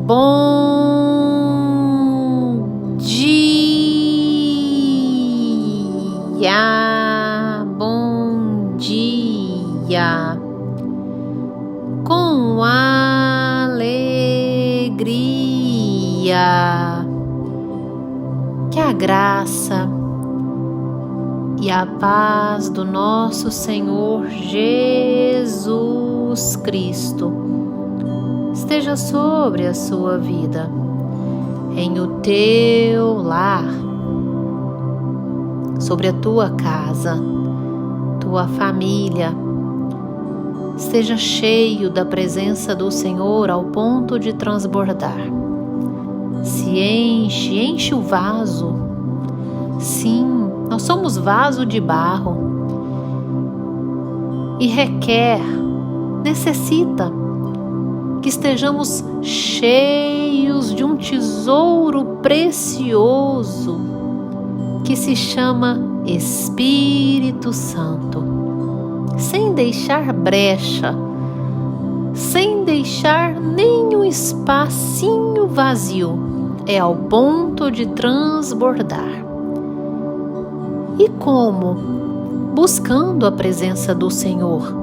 Bom dia, bom dia, com alegria, que a graça e a paz do nosso Senhor Jesus Cristo esteja sobre a sua vida, em o teu lar, sobre a tua casa, tua família. Esteja cheio da presença do Senhor ao ponto de transbordar. Se enche o vaso. Sim, nós somos vaso de barro e necessita que estejamos cheios de um tesouro precioso que se chama Espírito Santo, sem deixar brecha, sem deixar nenhum espacinho vazio, é ao ponto de transbordar. E como? Buscando a presença do Senhor,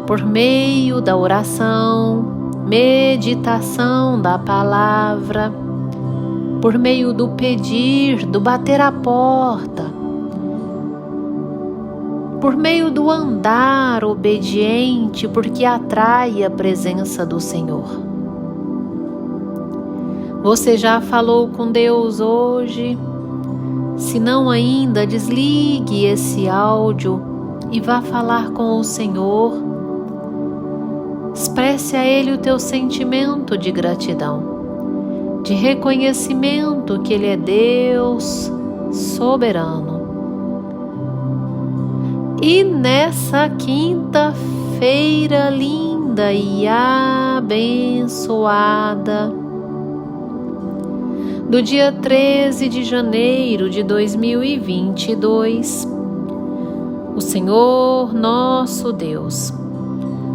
por meio da oração, meditação da palavra, por meio do pedir, do bater a porta, por meio do andar obediente, porque atrai a presença do Senhor. Você já falou com Deus hoje? Se não ainda, desligue esse áudio e vá falar com o Senhor. Expresse a Ele o teu sentimento de gratidão, de reconhecimento que Ele é Deus soberano. E nessa quinta-feira linda e abençoada, do dia 13 de janeiro de 2022, o Senhor nosso Deus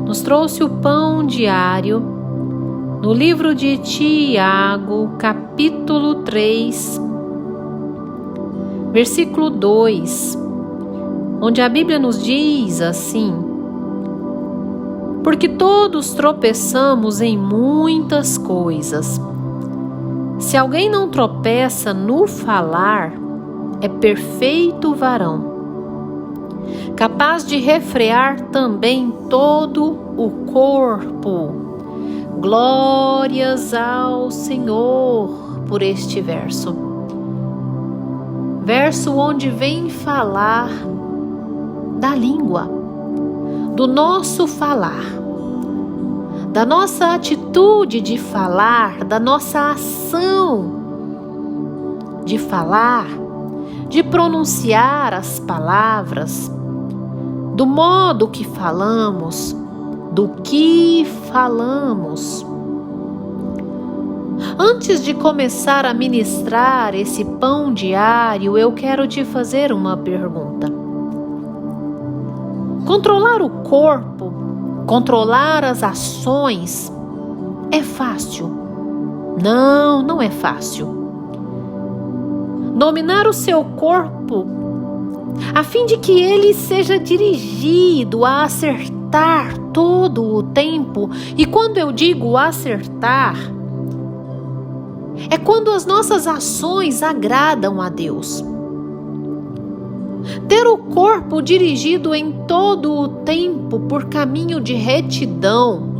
nos trouxe o pão diário no livro de Tiago, capítulo 3, versículo 2, onde a Bíblia nos diz assim: porque todos tropeçamos em muitas coisas. Se alguém não tropeça no falar, é perfeito varão, capaz de refrear também todo o corpo. Glórias ao Senhor por este verso. Verso onde vem falar da língua, do nosso falar, da nossa atitude de falar, da nossa ação de falar, de pronunciar as palavras, do modo que falamos, do que falamos. Antes de começar a ministrar esse pão diário, eu quero te fazer uma pergunta. Controlar o corpo, controlar as ações, é fácil? Não, não é fácil. Dominar o seu corpo a fim de que ele seja dirigido a acertar todo o tempo. E quando eu digo acertar, é quando as nossas ações agradam a Deus. Ter o corpo dirigido em todo o tempo por caminho de retidão,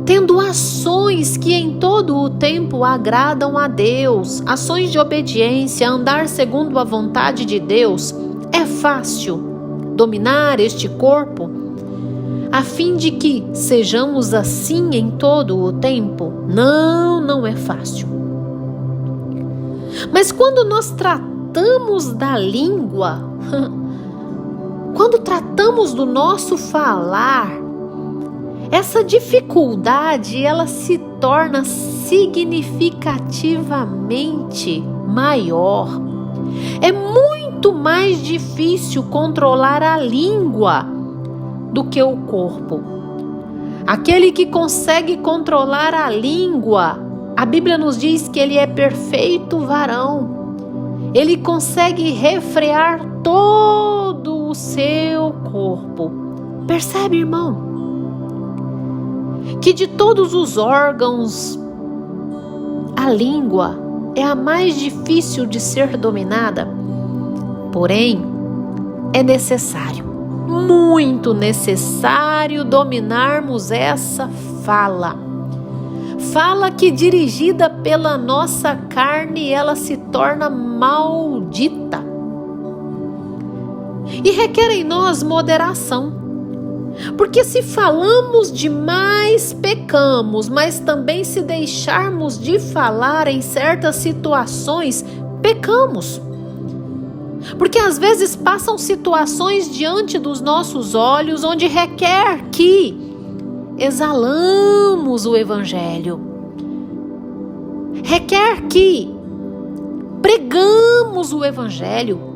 tendo ações que em todo o tempo agradam a Deus, ações de obediência, andar segundo a vontade de Deus, é fácil dominar este corpo, a fim de que sejamos assim em todo o tempo? Não, não é fácil. Mas quando nós tratamos da língua, quando tratamos do nosso falar, essa dificuldade ela se torna significativamente maior. É muito mais difícil controlar a língua do que o corpo. Aquele que consegue controlar a língua, a Bíblia nos diz que ele é perfeito varão. Ele consegue refrear todo o seu corpo. Percebe, irmão? Que de todos os órgãos, a língua é a mais difícil de ser dominada. Porém, é necessário, muito necessário dominarmos essa fala. Fala que dirigida pela nossa carne, ela se torna maldita. E requer em nós moderação. Porque se falamos demais, pecamos, mas também se deixarmos de falar em certas situações, pecamos. Porque às vezes passam situações diante dos nossos olhos onde requer que exalamos o Evangelho. Requer que pregamos o Evangelho.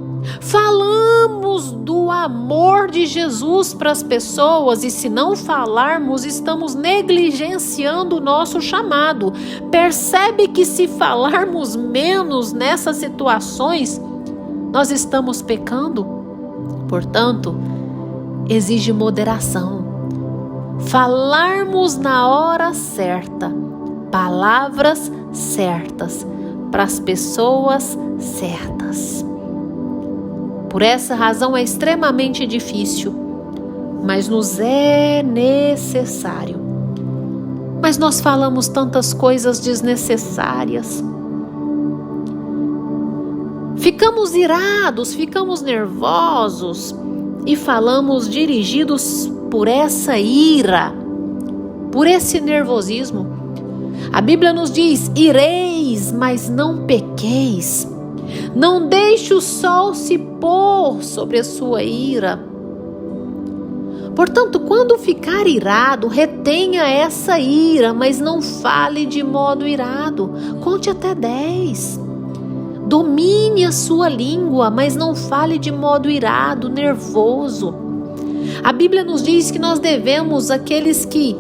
Falamos do amor de Jesus para as pessoas, e se não falarmos, estamos negligenciando o nosso chamado. Percebe que se falarmos menos nessas situações, nós estamos pecando? Portanto, exige moderação. Falarmos na hora certa, palavras certas, para as pessoas certas. Por essa razão é extremamente difícil, mas nos é necessário. Mas nós falamos tantas coisas desnecessárias. Ficamos irados, ficamos nervosos e falamos dirigidos por essa ira, por esse nervosismo. A Bíblia nos diz: ireis, mas não pequeis. Não deixe o sol se pôr sobre a sua ira. Portanto, quando ficar irado, retenha essa ira, mas não fale de modo irado. Conte até 10. Domine a sua língua, mas não fale de modo irado, nervoso. A Bíblia nos diz que nós devemos, aqueles que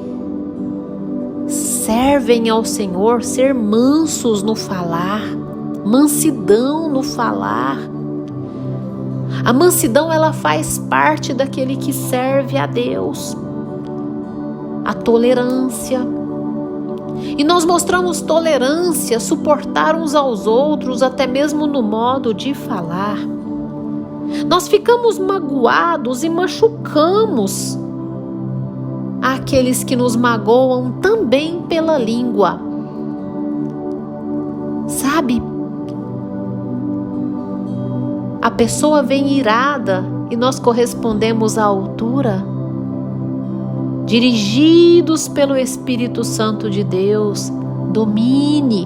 servem ao Senhor, ser mansos no falar. Mansidão no falar. A mansidão, ela faz parte daquele que serve a Deus. A tolerância. E nós mostramos tolerância, suportar uns aos outros, até mesmo no modo de falar. Nós ficamos magoados e machucamos aqueles que nos magoam também pela língua. Sabe? A pessoa vem irada e nós correspondemos à altura. Dirigidos pelo Espírito Santo de Deus, domine-se.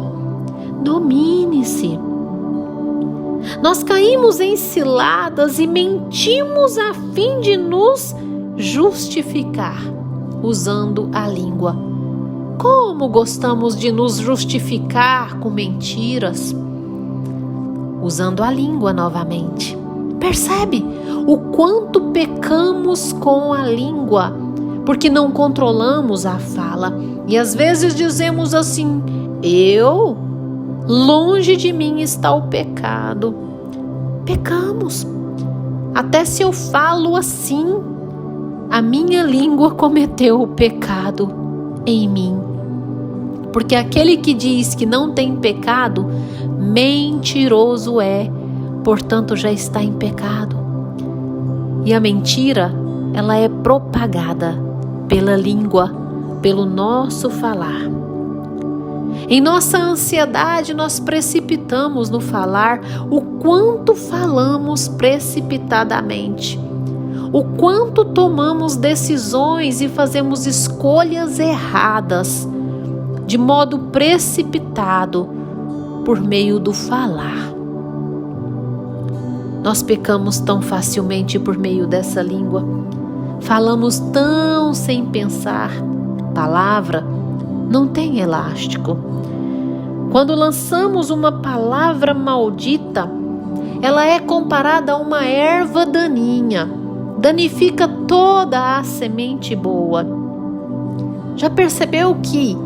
Nós caímos em ciladas e mentimos a fim de nos justificar, usando a língua. Como gostamos de nos justificar com mentiras? Usando a língua novamente. Percebe o quanto pecamos com a língua, porque não controlamos a fala. E às vezes dizemos assim: longe de mim está o pecado. Pecamos. Até se eu falo assim, a minha língua cometeu o pecado em mim. Porque aquele que diz que não tem pecado, mentiroso é, portanto já está em pecado. E a mentira, ela é propagada pela língua, pelo nosso falar. Em nossa ansiedade, nós precipitamos no falar. O quanto falamos precipitadamente, o quanto tomamos decisões e fazemos escolhas erradas, de modo precipitado, por meio do falar. Nós pecamos tão facilmente por meio dessa língua. Falamos tão sem pensar. Palavra não tem elástico. Quando lançamos uma palavra maldita, ela é comparada a uma erva daninha. Danifica toda a semente boa. Já percebeu que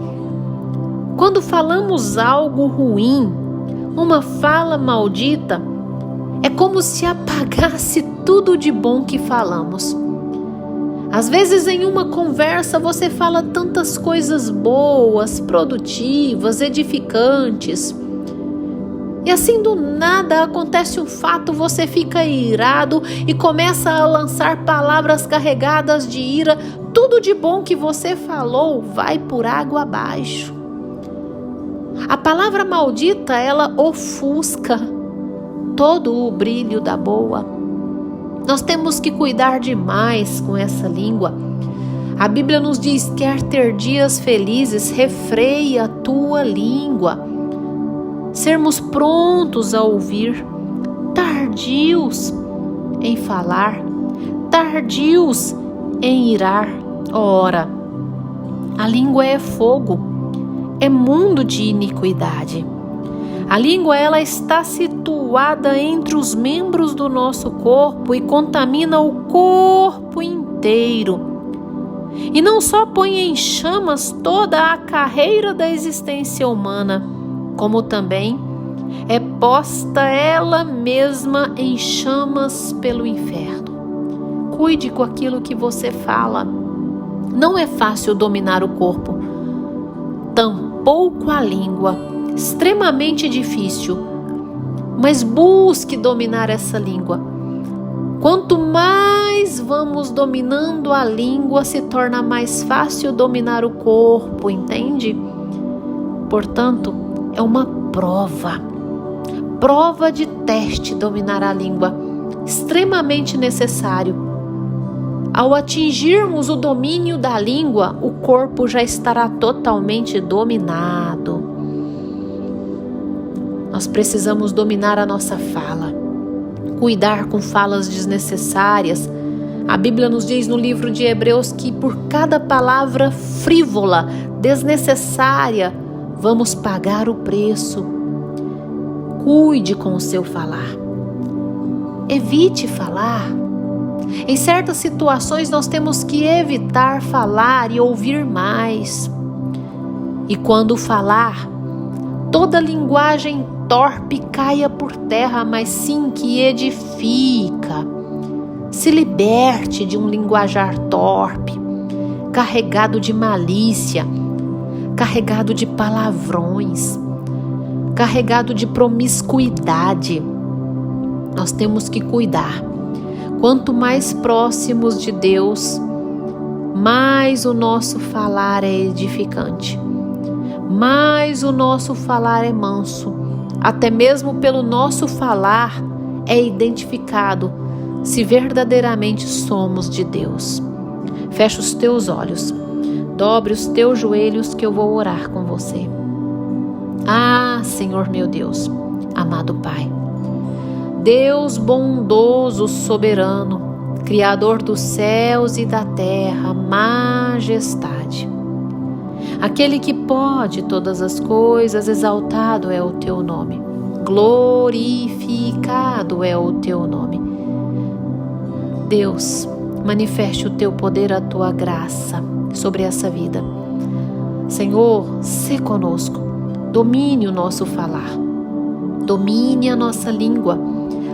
quando falamos algo ruim, uma fala maldita, é como se apagasse tudo de bom que falamos? Às vezes em uma conversa você fala tantas coisas boas, produtivas, edificantes. E assim do nada acontece um fato, você fica irado e começa a lançar palavras carregadas de ira. Tudo de bom que você falou vai por água abaixo. A palavra maldita, ela ofusca todo o brilho da boa. Nós temos que cuidar demais com essa língua. A Bíblia nos diz: quer ter dias felizes, refreia a tua língua. Sermos prontos a ouvir, tardios em falar, tardios em irar. Ora, a língua é fogo, é mundo de iniquidade. A língua, ela está situada entre os membros do nosso corpo e contamina o corpo inteiro. E não só põe em chamas toda a carreira da existência humana, como também é posta ela mesma em chamas pelo inferno. Cuide com aquilo que você fala. Não é fácil dominar o corpo, tampouco a língua. Extremamente difícil, mas busque dominar essa língua. Quanto mais vamos dominando a língua, se torna mais fácil dominar o corpo, entende? Portanto, é uma prova de teste dominar a língua, extremamente necessário. Ao atingirmos o domínio da língua, o corpo já estará totalmente dominado. Nós precisamos dominar a nossa fala, cuidar com falas desnecessárias. A Bíblia nos diz no livro de Hebreus que por cada palavra frívola, desnecessária, vamos pagar o preço. Cuide com o seu falar. Evite falar. Em certas situações nós temos que evitar falar e ouvir mais. E quando falar, toda linguagem torpe caia por terra, mas sim que edifica. Se liberte de um linguajar torpe, carregado de malícia, carregado de palavrões, carregado de promiscuidade. Nós temos que cuidar. Quanto mais próximos de Deus, mais o nosso falar é edificante, mais o nosso falar é manso. Até mesmo pelo nosso falar é identificado se verdadeiramente somos de Deus. Feche os teus olhos, dobre os teus joelhos que eu vou orar com você. Ah, Senhor meu Deus, amado Pai, Deus bondoso, soberano, Criador dos céus e da terra, majestade. Aquele que pode todas as coisas, exaltado é o teu nome, glorificado é o teu nome. Deus, manifeste o teu poder, a tua graça sobre essa vida. Senhor, sê conosco, domine o nosso falar, domine a nossa língua.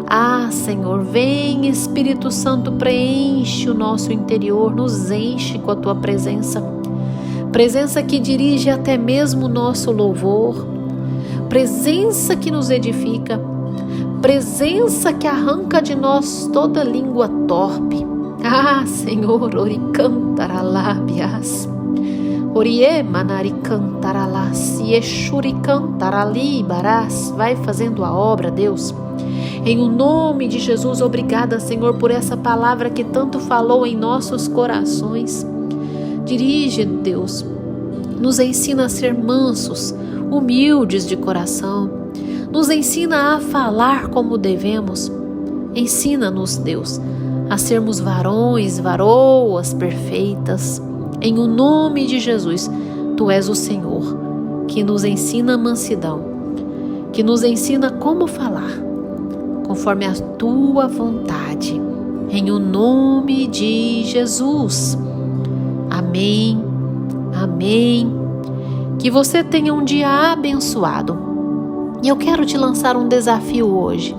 Ah, Senhor, vem Espírito Santo, preenche o nosso interior, nos enche com a tua presença. Presença que dirige até mesmo o nosso louvor, presença que nos edifica, presença que arranca de nós toda língua torpe. Ah, Senhor, oricantaralábias, oriemanaricantaralás, yeshuricantaralibarás, vai fazendo a obra, Deus. Em o nome de Jesus, obrigada, Senhor, por essa palavra que tanto falou em nossos corações. Dirige, Deus, nos ensina a ser mansos, humildes de coração, nos ensina a falar como devemos. Ensina-nos, Deus, a sermos varões, varoas perfeitas. Em o nome de Jesus, Tu és o Senhor, que nos ensina a mansidão, que nos ensina como falar, conforme a Tua vontade. Em o nome de Jesus. Amém, Amém. Que você tenha um dia abençoado. E eu quero te lançar um desafio hoje.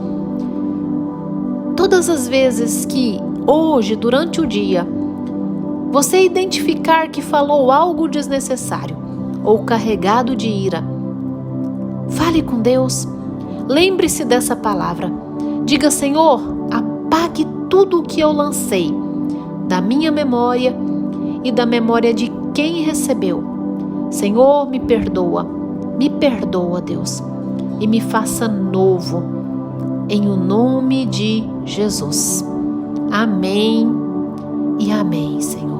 Todas as vezes que hoje, durante o dia, você identificar que falou algo desnecessário ou carregado de ira, fale com Deus. Lembre-se dessa palavra. Diga: Senhor, apague tudo o que eu lancei da minha memória e da memória de quem recebeu. Senhor, me perdoa, Deus, e me faça novo, em o nome de Jesus. Amém e amém, Senhor.